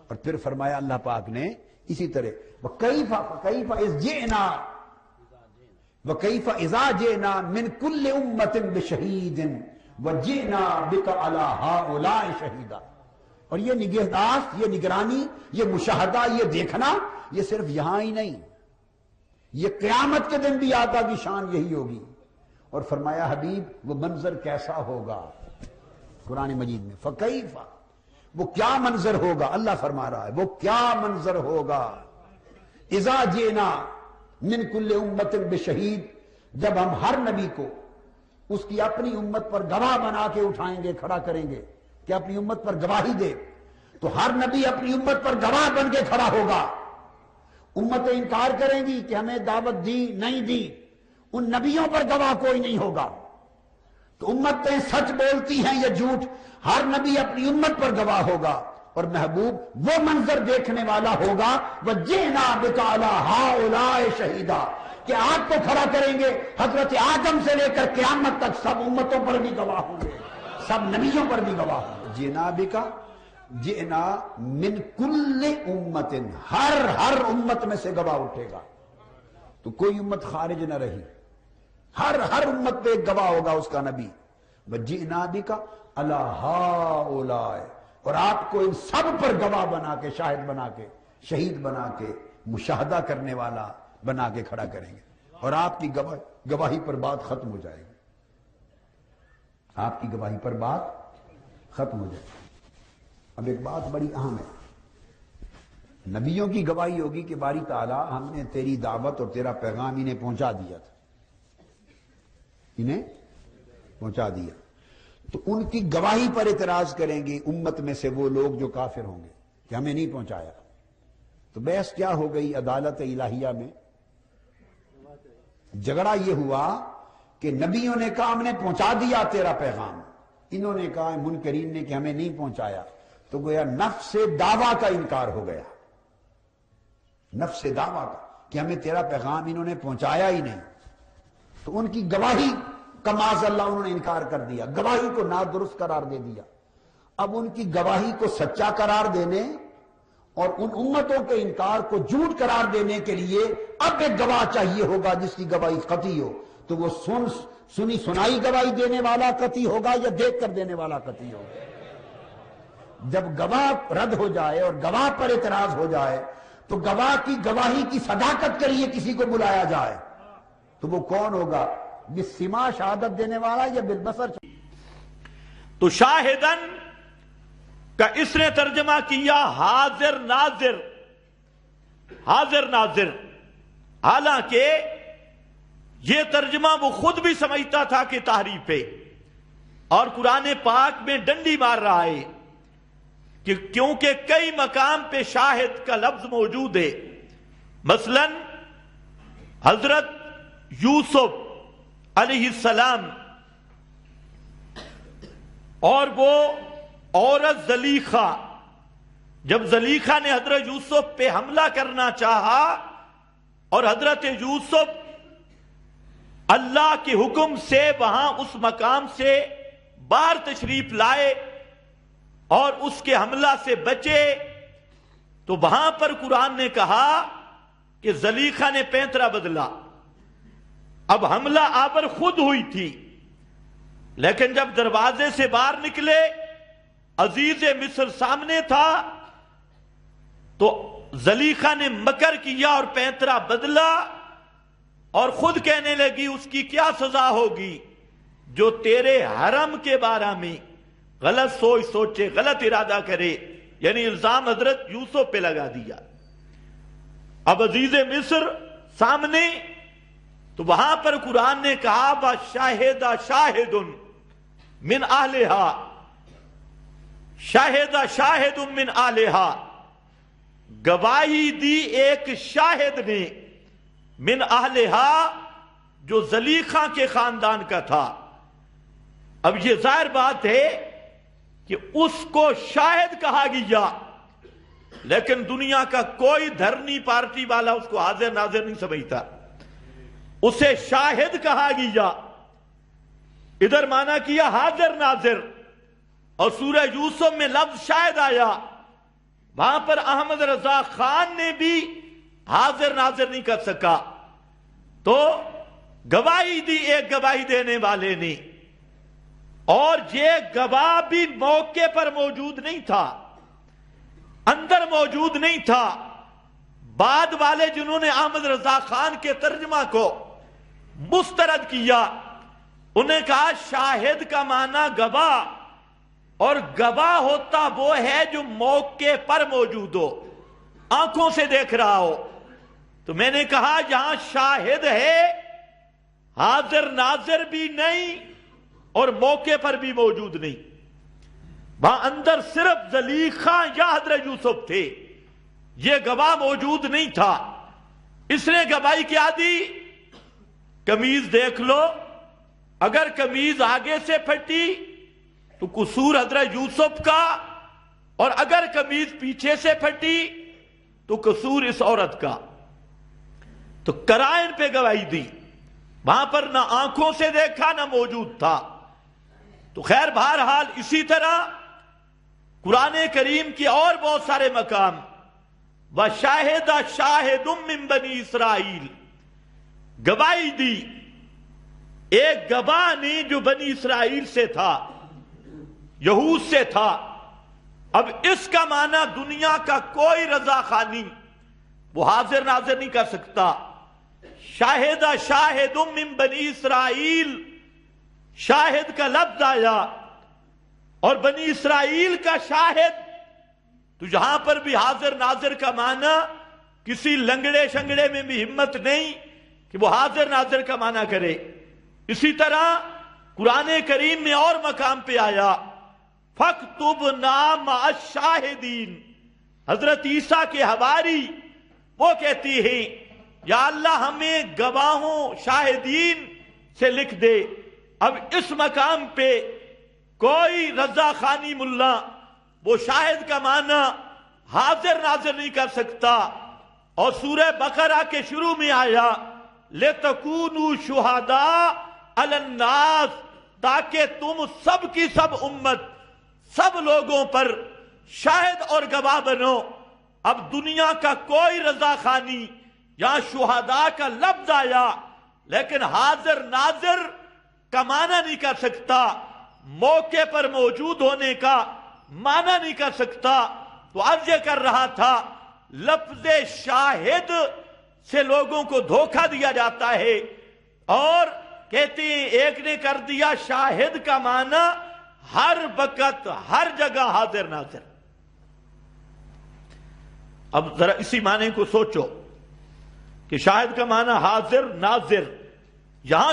اور پھر فرمایا اللہ پاک نے اسی طرح وَكَيْفَ إِذْ جِئْنَا وَكَيْفَ إِذَا جِئْنَا مِنْ كُلِّ أُمَّةٍ بِشَهِيدٍ وَجِئْنَا بِكَ عَلَى هَؤُلَاءِ شَهِيدًا. اور یہ نگہداشت، یہ نگرانی، یہ مشاہدہ، یہ دیکھنا، یہ صرف یہاں ہی نہیں، یہ قیامت کے دن بھی آقا کی شان یہی ہوگی. اور فرمایا حبیب وہ منظر کیسا ہوگا؟ قرآن مجید میں فَكَيْفَ، وہ کیا منظر ہوگا؟ اللہ فرما رہا ہے وہ کیا منظر ہوگا. اذا جینا من کل امت بشہید، جب ہم ہر نبی کو اس کی اپنی امت پر گواہ بنا کے اٹھائیں گے، کھڑا کریں گے کہ اپنی امت پر گواہی دے، تو ہر نبی اپنی امت پر گواہ بن کے کھڑا ہوگا. امتیں انکار کریں گی کہ ہمیں دعوت دی نہیں دی، ان نبیوں پر گواہ کوئی نہیں ہوگا. تو امتیں سچ بولتی ہیں یا جھوٹ، ہر نبی اپنی امت پر گواہ ہوگا. اور محبوب وہ منظر دیکھنے والا ہوگا وَجِئْنَا بِكَ عَلَىٰ هَٰؤُلَاءِ شَهِيدًا، کہ آپ کو کھڑا کریں گے حضرت آدم سے لے کر قیامت تک، سب امتوں پر بھی گواہ ہوں گے، سب نبیوں پر بھی گواہ ہوں گے. جِئْنَا بِكَ، جِئْنَا مِن كُلِّ أُمَّةٍ، ہر امت میں سے گواہ اٹھے گا، تو کوئی امت خارج نہ رہی، ہر امت پہ ایک گواہ ہوگا اس کا نبی. وَجِئْنَا بِكَ عَلَىٰ هَٰؤُلَاءِ، اور آپ کو ان سب پر گواہ بنا کے، شاہد بنا کے، شہید بنا کے، مشاہدہ کرنے والا بنا کے کھڑا کریں گے. اور آپ کی گواہی پر بات ختم ہو جائے گی، آپ کی گواہی پر بات ختم ہو جائے گی. اب ایک بات بڑی اہم ہے، نبیوں کی گواہی ہوگی کہ باری تعالیٰ ہم نے تیری دعوت اور تیرا پیغام انہیں پہنچا دیا تھا، انہیں پہنچا دیا. تو ان کی گواہی پر اعتراض کریں گے امت میں سے وہ لوگ جو کافر ہوں گے کہ ہمیں نہیں پہنچایا. تو بحث کیا ہو گئی عدالت الہیہ میں؟ جھگڑا یہ ہوا کہ نبیوں نے کہا ہم نے پہنچا دیا تیرا پیغام، انہوں نے کہا منکرین نے کہ ہمیں نہیں پہنچایا. تو گویا نفس سے دعویٰ کا انکار ہو گیا، نفس سے دعویٰ کا کہ ہمیں تیرا پیغام انہوں نے پہنچایا ہی نہیں. تو ان کی گواہی کا معاذ اللہ انہوں نے انکار کر دیا، گواہی کو نادرست قرار دے دیا. اب ان کی گواہی کو سچا قرار دینے اور ان امتوں کے انکار کو جھوٹ قرار دینے کے لیے اب ایک گواہ چاہیے ہوگا جس کی گواہی قطعی ہو. تو وہ سنی سنائی گواہی دینے والا قطعی ہوگا یا دیکھ کر دینے والا قطعی ہوگا؟ جب گواہ رد ہو جائے اور گواہ پر اعتراض ہو جائے تو گواہ کی گواہی کی صداقت کے لیے کسی کو بلایا جائے تو وہ کون ہوگا؟ بالسما شہادت دینے والا یا بالبصر؟ تو شاہدن کا اس نے ترجمہ کیا حاضر ناظر، حاضر ناظر، حالانکہ یہ ترجمہ وہ خود بھی سمجھتا تھا کہ تحریف ہے، اور قرآن پاک میں ڈنڈی مار رہا ہے کہ کیونکہ کئی مقام پہ شاہد کا لفظ موجود ہے. مثلا حضرت یوسف علیہ السلام اور وہ عورت زلیخا، جب زلیخا نے حضرت یوسف پہ حملہ کرنا چاہا اور حضرت یوسف اللہ کے حکم سے وہاں اس مقام سے باہر تشریف لائے اور اس کے حملہ سے بچے، تو وہاں پر قرآن نے کہا کہ زلیخا نے پینترا بدلا. اب حملہ آور خود ہوئی تھی، لیکن جب دروازے سے باہر نکلے عزیز مصر سامنے تھا تو زلیخا نے مکر کیا اور پینترا بدلا اور خود کہنے لگی اس کی کیا سزا ہوگی جو تیرے حرم کے بارے میں غلط سوچے، غلط ارادہ کرے، یعنی الزام حضرت یوسف پہ لگا دیا. اب عزیز مصر سامنے، تو وہاں پر قرآن نے کہا وَشَاهِدَ شَاهِدٌ مِّنْ أَهْلِهَا، شاہد شاہد من آلہا، گواہی دی ایک شاہد نے من آلہا جو زلیخا کے خاندان کا تھا. اب یہ ظاہر بات ہے کہ اس کو شاہد کہا گیا، لیکن دنیا کا کوئی دھرنی پارٹی والا اس کو حاضر ناظر نہیں سمجھتا، اسے شاہد کہا گیا. ادھر مانا کیا حاضر ناظر، اور سورہ یوسف میں لفظ شاہد آیا، وہاں پر احمد رضا خان نے بھی حاضر ناظر نہیں کر سکا، تو گواہی دی ایک گواہی دینے والے نے، اور یہ گواہ بھی موقع پر موجود نہیں تھا، اندر موجود نہیں تھا۔ بعد والے جنہوں نے احمد رضا خان کے ترجمہ کو مسترد کیا، انہیں کہا شاہد کا معنی گواہ، اور گواہ ہوتا وہ ہے جو موقع پر موجود ہو، آنکھوں سے دیکھ رہا ہو۔ تو میں نے کہا یہاں شاہد ہے، حاضر ناظر بھی نہیں اور موقع پر بھی موجود نہیں۔ وہاں اندر صرف زلیخا یا حضرت یوسف تھے، یہ گواہ موجود نہیں تھا۔ اس نے گواہی کیا دی؟ قمیض دیکھ لو، اگر قمیض آگے سے پھٹی تو قصور حضرت یوسف کا، اور اگر قمیض پیچھے سے پھٹی تو قصور اس عورت کا۔ تو قرائن پہ گواہی دی، وہاں پر نہ آنکھوں سے دیکھا نہ موجود تھا۔ تو خیر بہرحال اسی طرح قرآن کریم کی اور بہت سارے مقام، وَشَاهِدَ شَاهِدٌ مِّن بَنِي اسرائیل، گواہی دی ایک گواہ نے جو بنی اسرائیل سے تھا، یہود سے تھا۔ اب اس کا معنی دنیا کا کوئی رضا خانی وہ حاضر ناظر نہیں کر سکتا۔ شاہد شاہد من بنی اسرائیل، شاہد کا لفظ آیا اور بنی اسرائیل کا شاہد، تو یہاں پر بھی حاضر ناظر کا معنی کسی لنگڑے شنگڑے میں بھی ہمت نہیں کہ وہ حاضر ناظر کا معنی کرے۔ اسی طرح قرآن کریم میں اور مقام پہ آیا فَاكْتُبْنَا مَعَ الشَّاهِدِينَ، حضرت عیسیٰ کے حواری وہ کہتی ہیں یا اللہ ہمیں گواہوں شاہدین سے لکھ دے۔ اب اس مقام پہ کوئی رضا خانی ملا وہ شاہد کا معنی حاضر ناظر نہیں کر سکتا۔ اور سورہ بقرہ کے شروع میں آیا لِتَكُونُوا شُهَدَاءَ عَلَى النَّاسِ، تاکہ تم سب کی سب امت، سب لوگوں پر شاہد اور گواہ بنو۔ اب دنیا کا کوئی رضا خانی، یہاں شہداء کا لفظ آیا لیکن حاضر ناظر کا معنی نہیں کر سکتا، موقع پر موجود ہونے کا معنی نہیں کر سکتا۔ تو عرض یہ کر رہا تھا لفظ شاہد سے لوگوں کو دھوکہ دیا جاتا ہے، اور کہتے ہیں ایک نے کر دیا شاہد کا معنی ہر وقت ہر جگہ حاضر ناظر۔ اب ذرا اسی معنی کو سوچو کہ شاہد کا معنی حاضر ناظر، یہاں